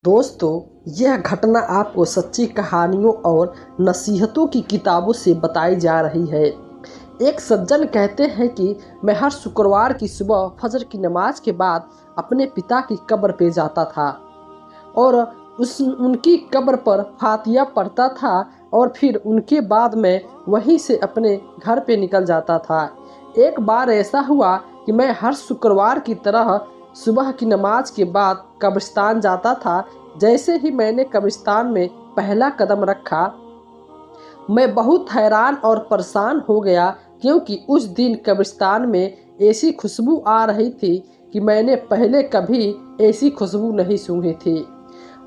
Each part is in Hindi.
दोस्तों, यह घटना आपको सच्ची कहानियों और नसीहतों की किताबों से बताई जा रही है। एक सज्जन कहते हैं कि मैं हर शुक्रवार की सुबह फजर की नमाज के बाद अपने पिता की कब्र पे जाता था और उनकी कब्र पर फातिया पढ़ता था और फिर उनके बाद मैं वहीं से अपने घर पे निकल जाता था। एक बार ऐसा हुआ कि मैं हर शुक्रवार की तरह सुबह की नमाज के बाद कब्रिस्तान जाता था। जैसे ही मैंने कब्रिस्तान में पहला कदम रखा, मैं बहुत हैरान और परेशान हो गया, क्योंकि उस दिन कब्रिस्तान में ऐसी खुशबू आ रही थी कि मैंने पहले कभी ऐसी खुशबू नहीं सूंघी थी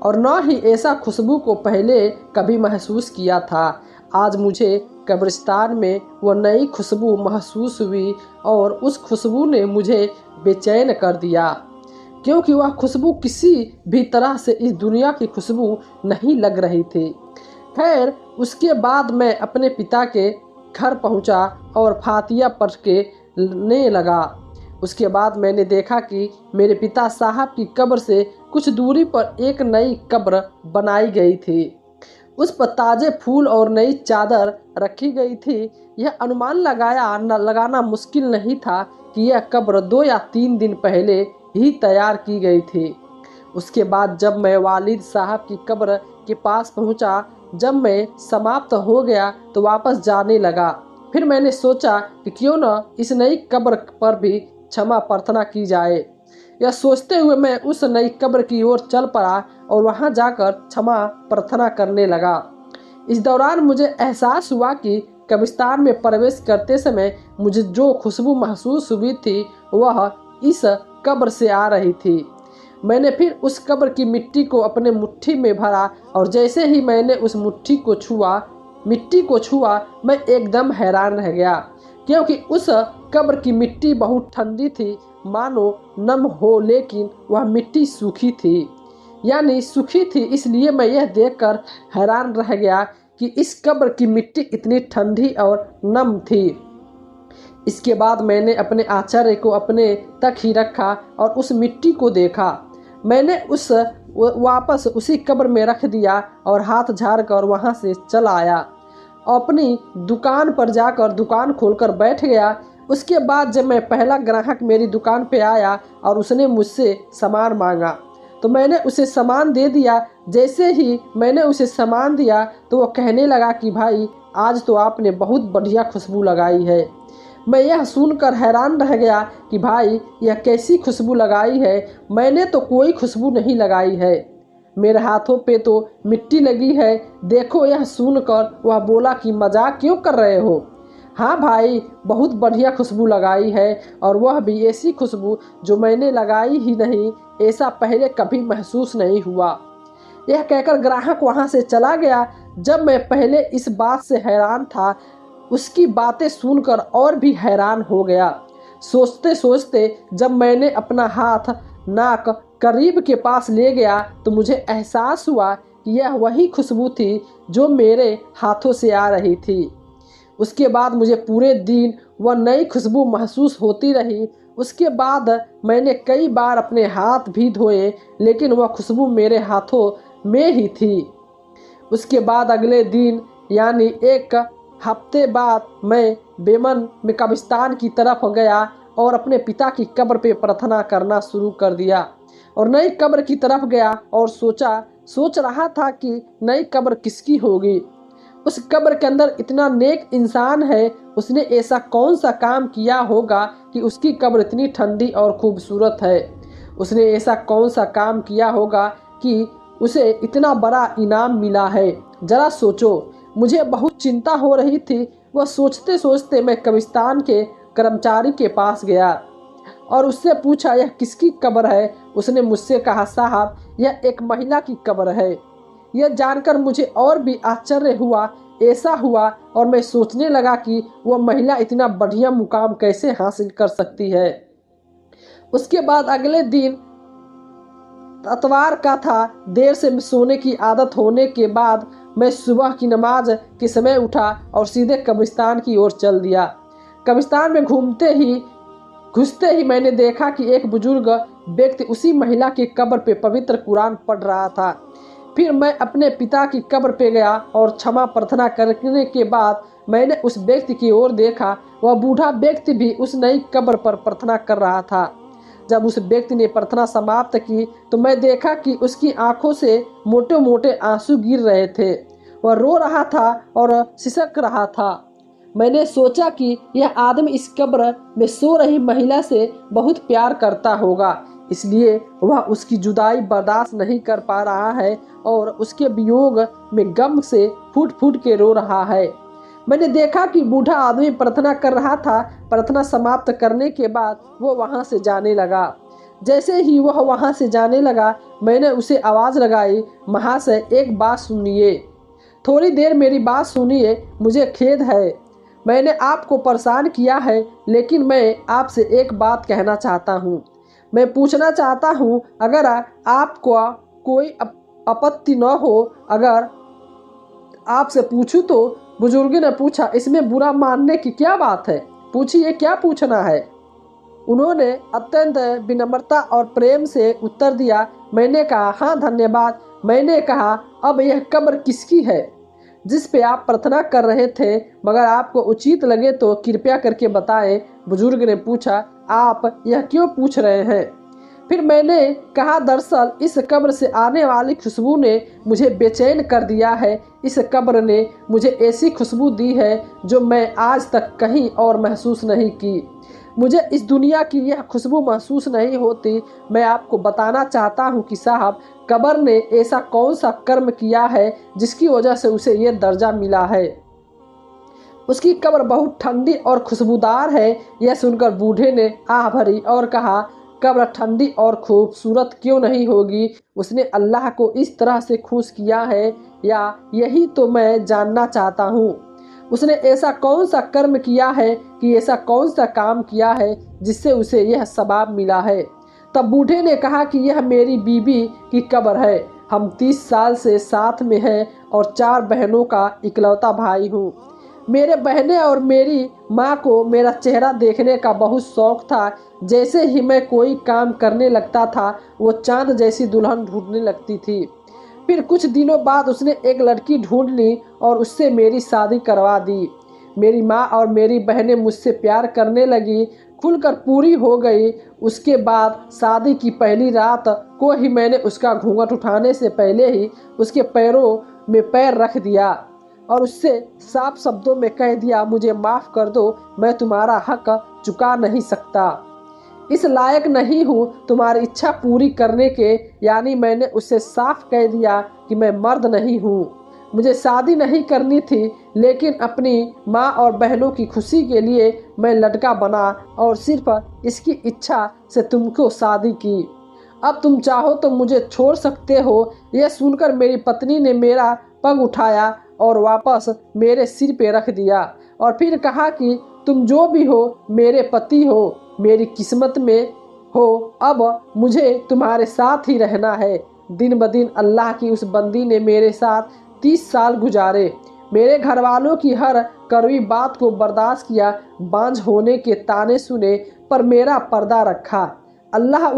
और न ही ऐसा खुशबू को पहले कभी महसूस किया था। आज मुझे कब्रिस्तान में वो नई खुशबू महसूस हुई और उस खुशबू ने मुझे बेचैन कर दिया, क्योंकि वह खुशबू किसी भी तरह से इस दुनिया की खुशबू नहीं लग रही थी। खैर, उसके बाद मैं अपने पिता के घर पहुंचा और फातिया पढ़ के लेने लगा। उसके बाद मैंने देखा कि मेरे पिता साहब की कब्र से कुछ दूरी पर एक नई कब्र बनाई गई थी। उस पर ताज़े फूल और नई चादर रखी गई थी। यह अनुमान लगाना मुश्किल नहीं था कि यह कब्र 2 या 3 दिन पहले ही तैयार की गई थी। उसके बाद जब मैं वालिद साहब की कब्र के पास पहुंचा, जब मैं समाप्त हो गया तो वापस जाने लगा। फिर मैंने सोचा कि क्यों न इस नई कब्र पर भी क्षमा प्रार्थना की जाए। यह सोचते हुए मैं उस नई कब्र की ओर चल पड़ा और वहां जाकर क्षमा प्रार्थना करने लगा। इस दौरान मुझे एहसास हुआ कि कब्रिस्तान में प्रवेश करते समय मुझे जो खुशबू महसूस हुई थी वह इस कब्र से आ रही थी। मैंने फिर उस कब्र की मिट्टी को अपने मुट्ठी में भरा और जैसे ही मैंने उस मिट्टी को छुआ, मैं एकदम हैरान रह गया, क्योंकि उस कब्र की मिट्टी बहुत ठंडी थी, मानो नम हो, लेकिन वह मिट्टी सूखी थी। यानी सूखी थी। इसलिए मैं यह देखकर हैरान रह गया कि इस कब्र की मिट्टी इतनी ठंडी और नम थी। इसके बाद मैंने अपने आचार्य को अपने तक ही रखा और उस मिट्टी को देखा। मैंने वापस उसी कब्र में रख दिया और हाथ झाड़कर वहां से चला आया। अपनी दुकान पर जाकर दुकान खोलकर बैठ गया। उसके बाद जब मैं पहला ग्राहक मेरी दुकान पे आया और उसने मुझसे सामान मांगा, तो मैंने उसे सामान दे दिया। जैसे ही मैंने उसे सामान दिया तो वो कहने लगा कि भाई, आज तो आपने बहुत बढ़िया खुशबू लगाई है। मैं यह सुनकर हैरान रह गया कि भाई, यह कैसी खुशबू लगाई है? मैंने तो कोई खुशबू नहीं लगाई है, मेरे हाथों पे तो मिट्टी लगी है। देखो। यह सुनकर वह बोला कि मजाक क्यों कर रहे हो? हाँ भाई, बहुत बढ़िया खुशबू लगाई है, और वह भी ऐसी खुशबू जो मैंने लगाई ही नहीं, ऐसा पहले कभी महसूस नहीं हुआ। यह कहकर ग्राहक वहां से चला गया। जब मैं पहले इस बात से हैरान था, उसकी बातें सुनकर और भी हैरान हो गया। सोचते सोचते जब मैंने अपना हाथ नाक करीब के पास ले गया तो मुझे एहसास हुआ कि यह वही खुशबू थी जो मेरे हाथों से आ रही थी। उसके बाद मुझे पूरे दिन वह नई खुशबू महसूस होती रही। उसके बाद मैंने कई बार अपने हाथ भी धोए, लेकिन वह खुशबू मेरे हाथों में ही थी। उसके बाद अगले दिन, यानी एक हफ्ते बाद, मैं बेमन में कब्रिस्तान की तरफ गया और अपने पिता की कब्र पे प्रार्थना करना शुरू कर दिया और नई कब्र की तरफ गया और सोच रहा था कि नई कब्र किसकी होगी। उस कब्र के अंदर इतना नेक इंसान है, उसने ऐसा कौन सा काम किया होगा कि उसकी कब्र इतनी ठंडी और खूबसूरत है? उसने ऐसा कौन सा काम किया होगा कि उसे इतना बड़ा इनाम मिला है? जरा सोचो। मुझे बहुत चिंता हो रही थी। वह सोचते सोचते मैं कब्रिस्तान के कर्मचारी के पास गया और उससे पूछा, यह किसकी कब्र है? उसने मुझसे कहा, साहब, यह एक महिला की कब्र है। यह जानकर मुझे और भी आश्चर्य हुआ। ऐसा हुआ और मैं सोचने लगा कि वह महिला इतना बढ़िया मुकाम कैसे हासिल कर सकती है। उसके बाद अगले दिन इतवार का था। देर से सोने की आदत होने के बाद मैं सुबह की नमाज के समय उठा और सीधे कब्रिस्तान की ओर चल दिया। कब्रिस्तान में घुसते ही मैंने देखा कि एक बुजुर्ग व्यक्ति उसी महिला की कब्र पे पवित्र कुरान पढ़ रहा था। फिर मैं अपने पिता की कब्र पे गया और क्षमा प्रार्थना करने के बाद मैंने उस व्यक्ति की ओर देखा। वह बूढ़ा व्यक्ति भी उस नई कब्र पर प्रार्थना कर रहा था। जब उस व्यक्ति ने प्रार्थना समाप्त की तो मैं देखा कि उसकी आंखों से मोटे मोटे आंसू गिर रहे थे। वह रो रहा था और सिसक रहा था। मैंने सोचा कि यह आदमी इस कब्र में सो रही महिला से बहुत प्यार करता होगा, इसलिए वह उसकी जुदाई बर्दाश्त नहीं कर पा रहा है और उसके वियोग में गम से फूट फूट के रो रहा है। मैंने देखा कि बूढ़ा आदमी प्रार्थना कर रहा था। प्रार्थना समाप्त करने के बाद वो वहाँ से जाने लगा। जैसे ही वह वहाँ से जाने लगा मैंने उसे आवाज़ लगाई, महाशय एक बात सुनिए, थोड़ी देर मेरी बात सुनिए। मुझे खेद है मैंने आपको परेशान किया है, लेकिन मैं आपसे एक बात कहना चाहता हूँ। मैं पूछना चाहता हूँ, अगर आपको कोई आपत्ति न हो अगर आपसे पूछूं तो। बुजुर्ग ने पूछा, इसमें बुरा मानने की क्या बात है, पूछिए क्या पूछना है। उन्होंने अत्यंत विनम्रता और प्रेम से उत्तर दिया। मैंने कहा, हाँ धन्यवाद। मैंने कहा, अब यह कब्र किसकी है जिस पे आप प्रार्थना कर रहे थे? मगर आपको उचित लगे तो कृपया करके बताएं। बुजुर्ग ने पूछा, आप यह क्यों पूछ रहे हैं? फिर मैंने कहा, दरअसल इस कब्र से आने वाली खुशबू ने मुझे बेचैन कर दिया है। इस कब्र ने मुझे ऐसी खुशबू दी है जो मैं आज तक कहीं और महसूस नहीं की। मुझे इस दुनिया की यह खुशबू महसूस नहीं होती। मैं आपको बताना चाहता हूँ कि साहब, कब्र ने ऐसा कौन सा कर्म किया है जिसकी वजह से उसे यह दर्जा मिला है। उसकी कब्र बहुत ठंडी और खुशबूदार है। यह सुनकर बूढ़े ने आह भरी और कहा, कब्र ठंडी और खूबसूरत क्यों नहीं होगी? उसने अल्लाह को इस तरह से खुश किया है, या यही तो मैं जानना चाहता हूँ। उसने ऐसा कौन सा कर्म किया है कि ऐसा कौन सा काम किया है जिससे उसे यह सवाब मिला है? तब बूढ़े ने कहा कि यह मेरी बीबी की कब्र है। हम 30 साल से साथ में हैं और 4 बहनों का इकलौता भाई हूँ। मेरे बहनें और मेरी माँ को मेरा चेहरा देखने का बहुत शौक था। जैसे ही मैं कोई काम करने लगता था वो चांद जैसी दुल्हन ढूंढने लगती थी। फिर कुछ दिनों बाद उसने एक लड़की ढूंढ ली और उससे मेरी शादी करवा दी। मेरी माँ और मेरी बहनें मुझसे प्यार करने लगी, खुलकर पूरी हो गई। उसके बाद शादी की पहली रात को ही मैंने उसका घूंघट उठाने से पहले ही उसके पैरों में पैर रख दिया और उससे साफ शब्दों में कह दिया, मुझे माफ़ कर दो, मैं तुम्हारा हक चुका नहीं सकता, इस लायक नहीं हूँ तुम्हारी इच्छा पूरी करने के। यानी मैंने उससे साफ कह दिया कि मैं मर्द नहीं हूँ, मुझे शादी नहीं करनी थी, लेकिन अपनी माँ और बहनों की खुशी के लिए मैं लड़का बना और सिर्फ इसकी इच्छा से तुमको शादी की। अब तुम चाहो तो मुझे छोड़ सकते हो। यह सुनकर मेरी पत्नी ने मेरा पग उठाया और वापस मेरे सिर पे रख दिया और फिर कहा कि तुम जो भी हो मेरे पति हो, मेरी किस्मत में हो, अब मुझे तुम्हारे साथ ही रहना है। दिन ब दिन अल्लाह की उस बंदी ने मेरे साथ 30 साल गुजारे। मेरे घर वालों की हर कड़वी बात को बर्दाश्त किया, बांझ होने के ताने सुने पर मेरा पर्दा रखा। अल्लाह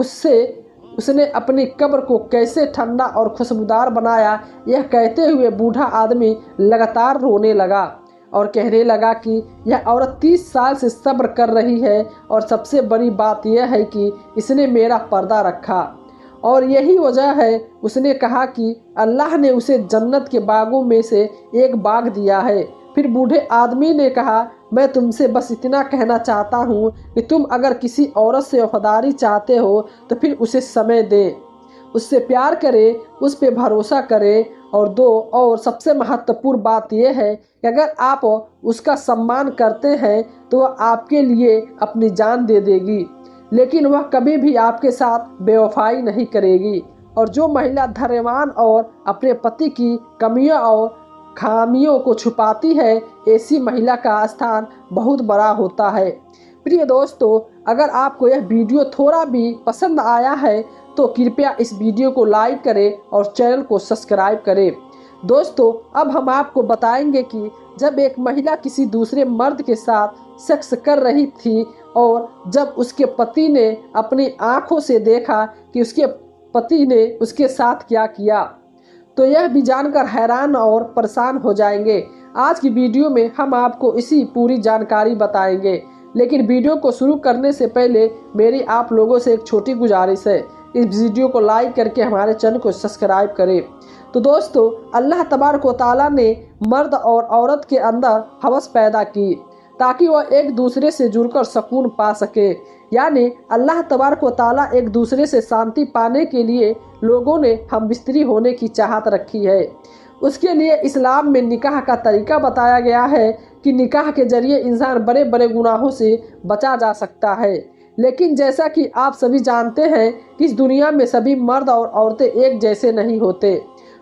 उसने अपनी कब्र को कैसे ठंडा और खुशबूदार बनाया। यह कहते हुए बूढ़ा आदमी लगातार रोने लगा और कहने लगा कि यह औरत 30 साल से सब्र कर रही है और सबसे बड़ी बात यह है कि इसने मेरा पर्दा रखा और यही वजह है। उसने कहा कि अल्लाह ने उसे जन्नत के बागों में से एक बाग दिया है। फिर बूढ़े आदमी ने कहा, मैं तुमसे बस इतना कहना चाहता हूँ कि तुम अगर किसी औरत से वफादारी चाहते हो तो फिर उसे समय दे, उससे प्यार करे, उस पर भरोसा करे और दो। और सबसे महत्वपूर्ण बात यह है कि अगर आप उसका सम्मान करते हैं तो वह आपके लिए अपनी जान दे देगी, लेकिन वह कभी भी आपके साथ बेवफाई नहीं करेगी। और जो महिला धैर्यवान और अपने पति की कमियों और खामियों को छुपाती है, ऐसी महिला का स्थान बहुत बड़ा होता है। प्रिय दोस्तों, अगर आपको यह वीडियो थोड़ा भी पसंद आया है तो कृपया इस वीडियो को लाइक करें और चैनल को सब्सक्राइब करें। दोस्तों, अब हम आपको बताएंगे कि जब एक महिला किसी दूसरे मर्द के साथ सेक्स कर रही थी और जब उसके पति ने अपनी आंखों से देखा कि उसके पति ने उसके साथ क्या किया तो यह भी जानकर हैरान और परेशान हो जाएंगे। आज की वीडियो में हम आपको इसी पूरी जानकारी बताएंगे, लेकिन वीडियो को शुरू करने से पहले मेरी आप लोगों से एक छोटी गुजारिश है, इस वीडियो को लाइक करके हमारे चैनल को सब्सक्राइब करें। तो दोस्तों, अल्लाह तबारक व तआला ने मर्द और औरत के अंदर हवस पैदा की ताकि वह एक दूसरे से जुड़कर सुकून पा सके। यानी अल्लाह तबारक व तआला एक दूसरे से शांति पाने के लिए लोगों ने हम बिस्तरी होने की चाहत रखी है। उसके लिए इस्लाम में निकाह का तरीका बताया गया है कि निकाह के जरिए इंसान बड़े बड़े गुनाहों से बचा जा सकता है। लेकिन जैसा कि आप सभी जानते हैं कि इस दुनिया में सभी मर्द और औरतें एक जैसे नहीं होते।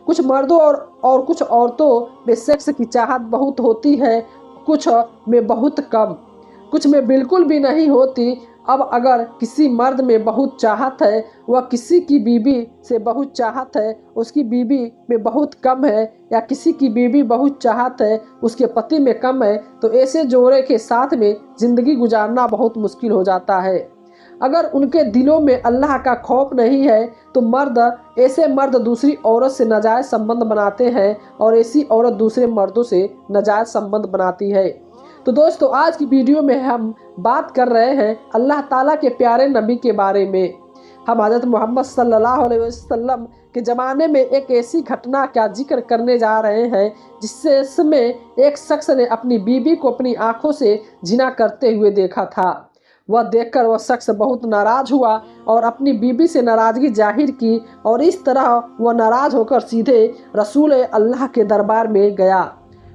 कुछ मर्दों और कुछ औरतों में सेक्स की चाहत बहुत होती है, कुछ में बहुत कम, कुछ में बिल्कुल भी नहीं होती। अब अगर किसी मर्द में बहुत चाहत है, वह किसी की बीवी से बहुत चाहत है, उसकी बीवी में बहुत कम है, या किसी की बीवी बहुत चाहत है, उसके पति में कम है, तो ऐसे जोड़े के साथ में ज़िंदगी गुजारना बहुत मुश्किल हो जाता है। अगर उनके दिलों में अल्लाह का खौफ नहीं है तो ऐसे मर्द दूसरी औरत से नाजायज़ संबंध बनाते हैं और ऐसी औरत दूसरे मर्दों से नाजायज़ संबंध बनाती है। तो दोस्तों, आज की वीडियो में हम बात कर रहे हैं अल्लाह ताला के प्यारे नबी के बारे में। हम हज़रत मोहम्मद सल्लल्लाहु अलैहि वसल्लम के ज़माने में एक ऐसी घटना का जिक्र करने जा रहे हैं जिसमें एक शख्स ने अपनी बीवी को अपनी आंखों से जिना करते हुए देखा था। वह देखकर वह शख्स बहुत नाराज़ हुआ और अपनी बीवी से नाराज़गी जाहिर की और इस तरह वह नाराज़ होकर सीधे रसूल अल्लाह के दरबार में गया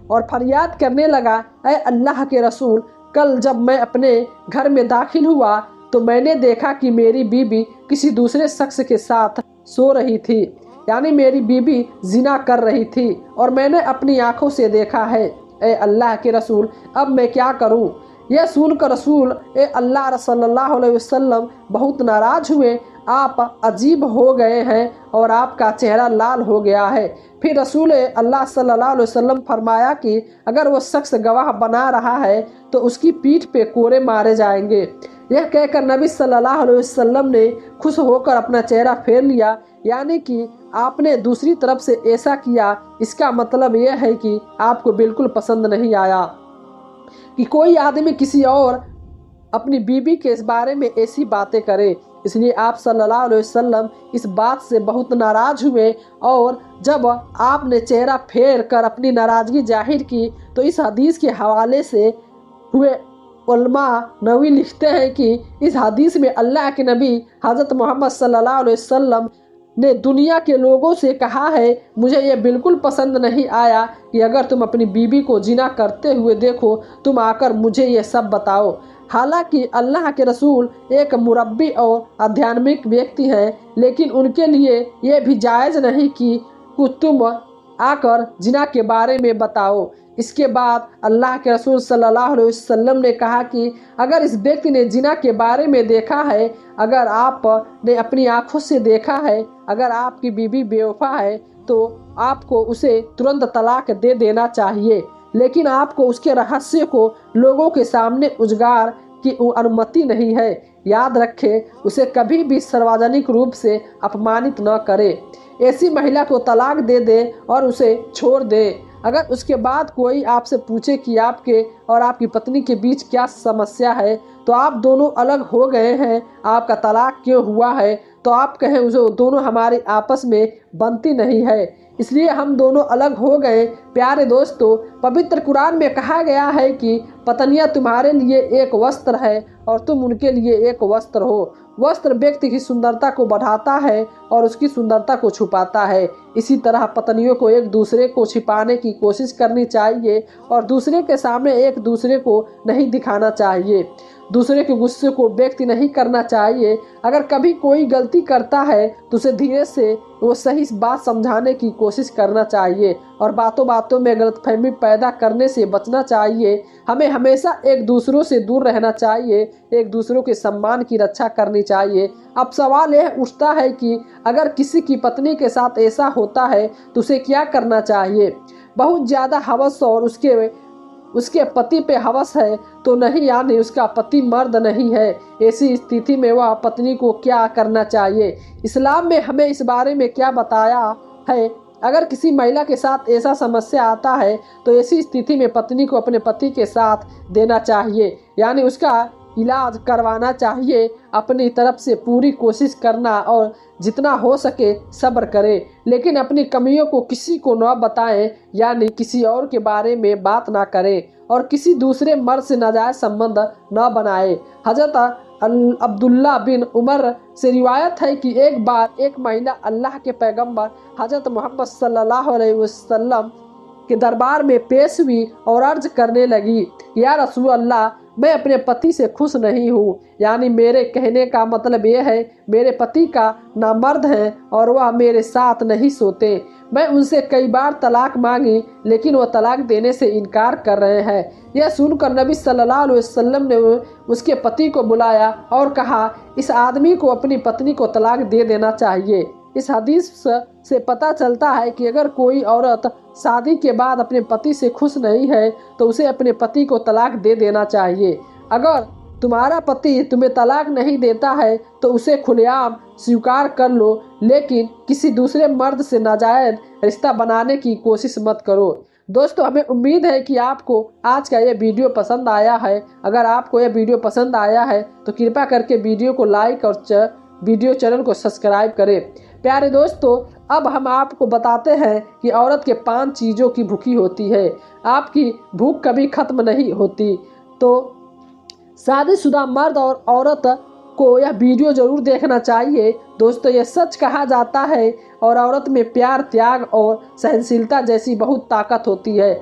और फरियाद करने लगा, ऐ अल्लाह के रसूल, कल जब मैं अपने घर में दाखिल हुआ तो मैंने देखा कि मेरी बीवी किसी दूसरे शख्स के साथ सो रही थी, यानी मेरी बीवी जिना कर रही थी और मैंने अपनी आंखों से देखा है। ऐ अल्लाह के रसूल, अब मैं क्या करूं? यह सुनकर रसूल अल्लाह सल्लल्लाहु अलैहि वसल्लम बहुत नाराज़ हुए। आप अजीब हो गए हैं और आपका चेहरा लाल हो गया है। फिर रसूल अल्लाह सल्लल्लाहु अलैहि वसल्लम फरमाया कि अगर वह शख्स गवाह बना रहा है तो उसकी पीठ पे कोड़े मारे जाएंगे। यह कहकर नबी सल्लल्लाहु अलैहि वसल्लम ने खुश होकर अपना चेहरा फेर लिया, यानी कि आपने दूसरी तरफ से ऐसा किया। इसका मतलब यह है कि आपको बिल्कुल पसंद नहीं आया कि कोई आदमी किसी और अपनी बीवी के इस बारे में ऐसी बातें करे। इसलिए आप सल्लल्लाहु अलैहि वसल्लम इस बात से बहुत नाराज़ हुए और जब आपने चेहरा फेर कर अपनी नाराज़गी जाहिर की तो इस हदीस के हवाले से हुए उलमा नवी लिखते हैं कि इस हदीस में अल्लाह के नबी हज़रत मोहम्मद सल्लल्लाहु अलैहि वसल्लम ने दुनिया के लोगों से कहा है, मुझे ये बिल्कुल पसंद नहीं आया कि अगर तुम अपनी बीवी को जिना करते हुए देखो तुम आकर मुझे ये सब बताओ। हालांकि अल्लाह के रसूल एक मुरब्बी और आध्यात्मिक व्यक्ति हैं, लेकिन उनके लिए ये भी जायज़ नहीं कि तुम आकर जिना के बारे में बताओ। इसके बाद अल्लाह के रसूल सल्लल्लाहु अलैहि वसल्लम ने कहा कि अगर इस व्यक्ति ने जिना के बारे में देखा है, अगर आपने अपनी आंखों से देखा है, अगर आपकी बीवी बेवफा है तो आपको उसे तुरंत तलाक दे देना चाहिए, लेकिन आपको उसके रहस्य को लोगों के सामने उजागर की अनुमति नहीं है। याद रखें, उसे कभी भी सार्वजनिक रूप से अपमानित न करें। ऐसी महिला को तलाक दे दे और उसे छोड़ दे। अगर उसके बाद कोई आपसे पूछे कि आपके और आपकी पत्नी के बीच क्या समस्या है, तो आप दोनों अलग हो गए हैं, आपका तलाक क्यों हुआ है, तो आप कहें उसे दोनों हमारी आपस में बनती नहीं है, इसलिए हम दोनों अलग हो गए। प्यारे दोस्तों, पवित्र कुरान में कहा गया है कि पत्नियां तुम्हारे लिए एक वस्त्र है और तुम उनके लिए एक वस्त्र हो। वस्त्र व्यक्ति की सुंदरता को बढ़ाता है और उसकी सुंदरता को छुपाता है। इसी तरह पत्नियों को एक दूसरे को छिपाने की कोशिश करनी चाहिए और दूसरे के सामने एक दूसरे को नहीं दिखाना चाहिए। दूसरे के गुस्से को व्यक्त नहीं करना चाहिए। अगर कभी कोई गलती करता है तो उसे धीरे से वो सही बात समझाने की कोशिश करना चाहिए और बातों बातों में गलतफहमी पैदा करने से बचना चाहिए। हमें हमेशा एक दूसरों से दूर रहना चाहिए, एक दूसरों के सम्मान की रक्षा करनी चाहिए। अब सवाल यह उठता है कि अगर किसी की पत्नी के साथ ऐसा होता है तो उसे क्या करना चाहिए। बहुत ज़्यादा हवस और उसके उसके पति पे हवस है तो नहीं, यानी उसका पति मर्द नहीं है, ऐसी स्थिति में वह पत्नी को क्या करना चाहिए? इस्लाम में हमें इस बारे में क्या बताया है? अगर किसी महिला के साथ ऐसा समस्या आता है तो ऐसी स्थिति में पत्नी को अपने पति के साथ देना चाहिए, यानी उसका इलाज करवाना चाहिए, अपनी तरफ से पूरी कोशिश करना और जितना हो सके सब्र करे, लेकिन अपनी कमियों को किसी को न बताएं, यानी किसी और के बारे में बात ना करें और किसी दूसरे मर्द से नाजायज संबंध न बनाए। हजरत अब्दुल्ला बिन उमर से रिवायत है कि एक बार एक महिला अल्लाह के पैगंबर हजरत मोहम्मद सल्लल्लाहु अलैहि वसल्लम के दरबार में पेश हुई और अर्ज करने लगी, या रसूल अल्लाह, मैं अपने पति से खुश नहीं हूँ, यानी मेरे कहने का मतलब ये है मेरे पति का नामर्द है और वह मेरे साथ नहीं सोते। मैं उनसे कई बार तलाक मांगी लेकिन वह तलाक देने से इनकार कर रहे हैं। यह सुनकर नबी सल्लल्लाहु अलैहि वसल्लम ने उसके पति को बुलाया और कहा, इस आदमी को अपनी पत्नी को तलाक दे देना चाहिए। इस हदीस से पता चलता है कि अगर कोई औरत शादी के बाद अपने पति से खुश नहीं है तो उसे अपने पति को तलाक दे देना चाहिए। अगर तुम्हारा पति तुम्हें तलाक नहीं देता है तो उसे खुलेआम स्वीकार कर लो, लेकिन किसी दूसरे मर्द से नाजायज रिश्ता बनाने की कोशिश मत करो। दोस्तों, हमें उम्मीद है कि आपको आज का ये वीडियो पसंद आया है। अगर आपको यह वीडियो पसंद आया है तो कृपया करके वीडियो को लाइक और वीडियो चैनल को सब्सक्राइब करें। प्यारे दोस्तों, अब हम आपको बताते हैं कि औरत के 5 चीज़ों की भूखी होती है। आपकी भूख कभी खत्म नहीं होती। तो शादीशुदा मर्द और औरत को यह वीडियो ज़रूर देखना चाहिए। दोस्तों, यह सच कहा जाता है और औरत में प्यार, त्याग और सहनशीलता जैसी बहुत ताकत होती है।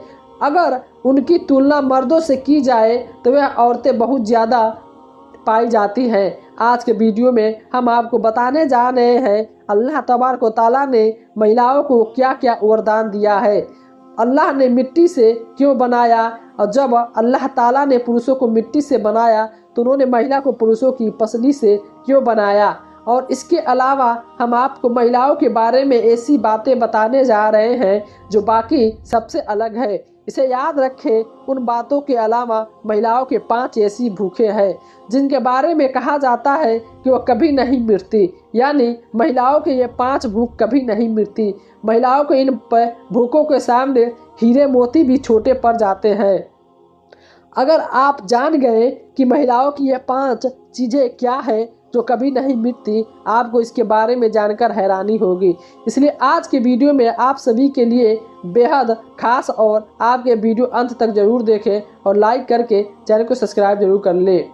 अगर उनकी तुलना मर्दों से की जाए तो वह औरतें बहुत ज़्यादा पाई जाती हैं। आज के वीडियो में हम आपको बताने जा रहे हैं अल्लाह तबारक व तआला ने महिलाओं को क्या क्या वरदान दिया है। अल्लाह ने मिट्टी से क्यों बनाया, और जब अल्लाह ताला ने पुरुषों को मिट्टी से बनाया तो उन्होंने महिला को पुरुषों की पसली से क्यों बनाया। और इसके अलावा हम आपको महिलाओं के बारे में ऐसी बातें बताने जा रहे हैं जो बाकी सबसे अलग है। इसे याद रखें, उन बातों के अलावा महिलाओं के 5 ऐसी भूखें हैं जिनके बारे में कहा जाता है कि वह कभी नहीं मिटती, यानी महिलाओं के ये 5 भूख कभी नहीं मिटती। महिलाओं के इन भूखों के सामने हीरे मोती भी छोटे पड़ जाते हैं। अगर आप जान गए कि महिलाओं की ये 5 चीज़ें क्या है जो कभी नहीं मिटती, आपको इसके बारे में जानकर हैरानी होगी। इसलिए आज के वीडियो में आप सभी के लिए बेहद खास और आपके वीडियो अंत तक जरूर देखें और लाइक करके चैनल को सब्सक्राइब जरूर कर लें।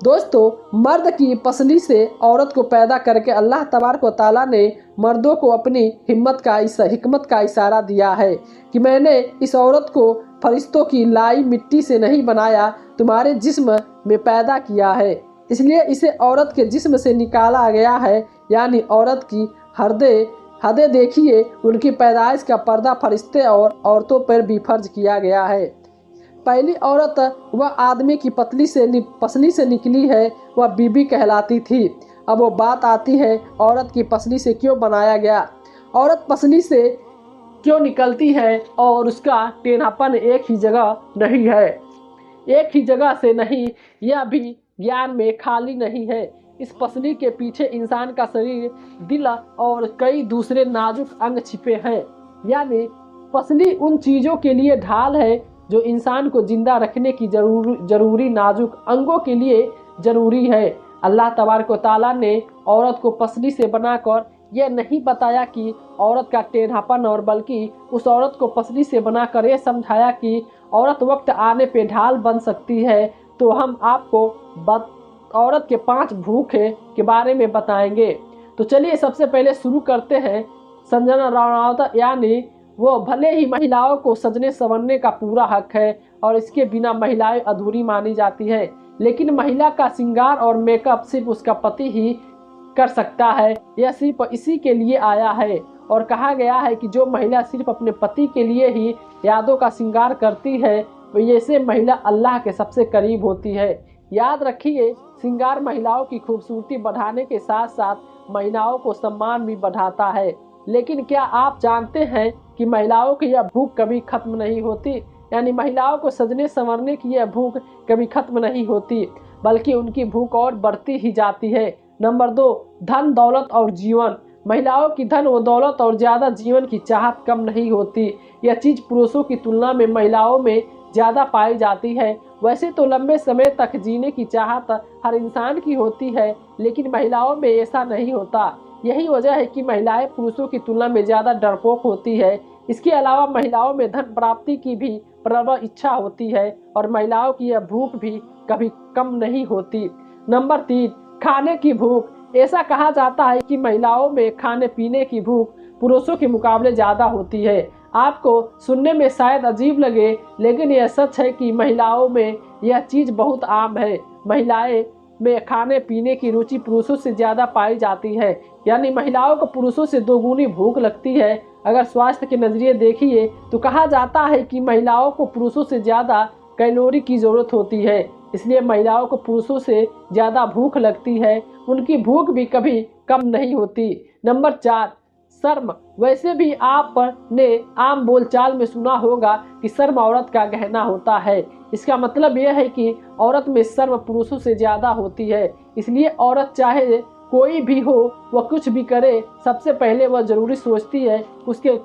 दोस्तों, मर्द की पसली से औरत को पैदा करके अल्लाह तबारक व तआला ने मर्दों को अपनी हिकमत का इशारा दिया है कि मैंने इस औरत को फरिश्तों की लाई मिट्टी से नहीं बनाया, तुम्हारे जिस्म में पैदा किया है, इसलिए इसे औरत के जिस्म से निकाला गया है। यानी औरत की हदें देखिए, उनकी पैदाइश का पर्दा फरिश्ते और औरतों पर भी फर्ज किया गया है। पहली औरत वह आदमी की पसली से निकली है, वह बीबी कहलाती थी। अब वो बात आती है औरत की पसली से क्यों बनाया गया। औरत पसली से क्यों निकलती है और उसका टेढ़ापन एक ही जगह नहीं है, एक ही जगह से नहीं, यह भी ज्ञान में खाली नहीं है। इस पसली के पीछे इंसान का शरीर, दिल और कई दूसरे नाजुक अंग छिपे हैं। यानी पसली उन चीज़ों के लिए ढाल है जो इंसान को जिंदा रखने की जरूरी नाजुक अंगों के लिए ज़रूरी है। अल्लाह तबारक व तआला ने औरत को पसली से बनाकर यह नहीं बताया कि औरत का टेढ़ापन, और बल्कि उस औरत को पसली से बनाकर यह समझाया कि औरत वक्त आने पे ढाल बन सकती है। तो हम आपको औरत के 5 भूखे के बारे में बताएंगे। तो चलिए सबसे पहले शुरू करते हैं। संजना राणावत, यानी वो भले ही महिलाओं को सजने संवरने का पूरा हक है और इसके बिना महिलाएं अधूरी मानी जाती है, लेकिन महिला का श्रृंगार और मेकअप सिर्फ उसका पति ही कर सकता है। यह सिर्फ इसी के लिए आया है और कहा गया है कि जो महिला सिर्फ अपने पति के लिए ही यादों का श्रृंगार करती है वह ऐसे महिला अल्लाह के सबसे करीब होती है। याद रखिए, श्रृंगार महिलाओं की खूबसूरती बढ़ाने के साथ साथ महिलाओं को सम्मान भी बढ़ाता है। लेकिन क्या आप जानते हैं कि महिलाओं की यह भूख कभी खत्म नहीं होती। यानी महिलाओं को सजने संवरने की यह भूख कभी खत्म नहीं होती, बल्कि उनकी भूख और बढ़ती ही जाती है। नंबर 2, धन दौलत और जीवन। महिलाओं की धन व दौलत और ज़्यादा जीवन की चाहत कम नहीं होती। यह चीज़ पुरुषों की तुलना में महिलाओं में ज़्यादा पाई जाती है। वैसे तो लंबे समय तक जीने की चाहत हर इंसान की होती है, लेकिन महिलाओं में ऐसा नहीं होता। यही वजह है कि महिलाएं पुरुषों की तुलना में ज़्यादा डरपोक होती है। इसके अलावा महिलाओं में धन प्राप्ति की भी प्रबल इच्छा होती है और महिलाओं की यह भूख भी कभी कम नहीं होती। नंबर 3, खाने की भूख। ऐसा कहा जाता है कि महिलाओं में खाने पीने की भूख पुरुषों के मुकाबले ज़्यादा होती है। आपको सुनने में शायद अजीब लगे, लेकिन यह सच है कि महिलाओं में यह चीज़ बहुत आम है। महिलाएं में खाने पीने की रुचि पुरुषों से ज़्यादा पाई जाती है, यानी महिलाओं को पुरुषों से दोगुनी भूख लगती है। अगर स्वास्थ्य के नज़रिए देखिए तो कहा जाता है कि महिलाओं को पुरुषों से ज़्यादा कैलोरी की ज़रूरत होती है, इसलिए महिलाओं को पुरुषों से ज़्यादा भूख लगती है। उनकी भूख भी कभी कम नहीं होती। नंबर 4, शर्म। वैसे भी आपने आम बोलचाल में सुना होगा कि शर्म औरत का गहना होता है। इसका मतलब यह है कि औरत में शर्म पुरुषों से ज़्यादा होती है, इसलिए औरत चाहे कोई भी हो, वह कुछ भी करे, सबसे पहले वह ज़रूरी सोचती है उसके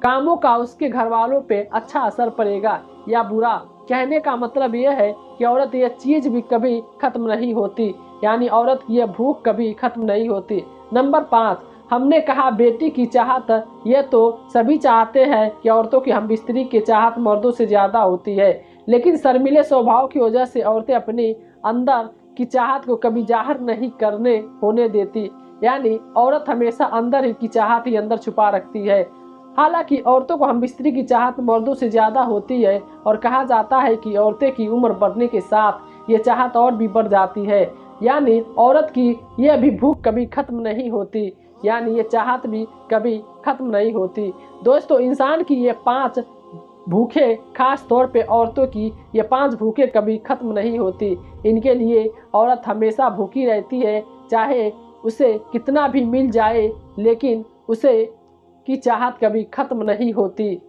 कामों का उसके घर वालों पे अच्छा असर पड़ेगा या बुरा। कहने का मतलब यह है कि औरत यह चीज़ भी कभी ख़त्म नहीं होती, यानी औरत की यह भूख कभी ख़त्म नहीं होती। नंबर 5, हमने कहा बेटी की चाहत। यह तो सभी चाहते हैं कि औरतों की हमबिस्तरी की चाहत मर्दों से ज़्यादा होती है, लेकिन शर्मीले स्वभाव की वजह से औरतें अपनी अंदर की चाहत को कभी जाहिर नहीं करने होने देती, यानी औरत हमेशा अंदर की चाहत ही अंदर छुपा रखती है। हालांकि औरतों को हमबिस्तरी की चाहत मर्दों से ज़्यादा होती है और कहा जाता है कि औरतें की उम्र बढ़ने के साथ ये चाहत और भी बढ़ जाती है, यानी औरत की यह भी भूख कभी ख़त्म नहीं होती, यानी ये चाहत भी कभी ख़त्म नहीं होती। दोस्तों, इंसान की ये 5 भूखें, खास तौर पे औरतों की ये 5 भूखें कभी ख़त्म नहीं होती। इनके लिए औरत हमेशा भूखी रहती है, चाहे उसे कितना भी मिल जाए, लेकिन उसे की चाहत कभी ख़त्म नहीं होती।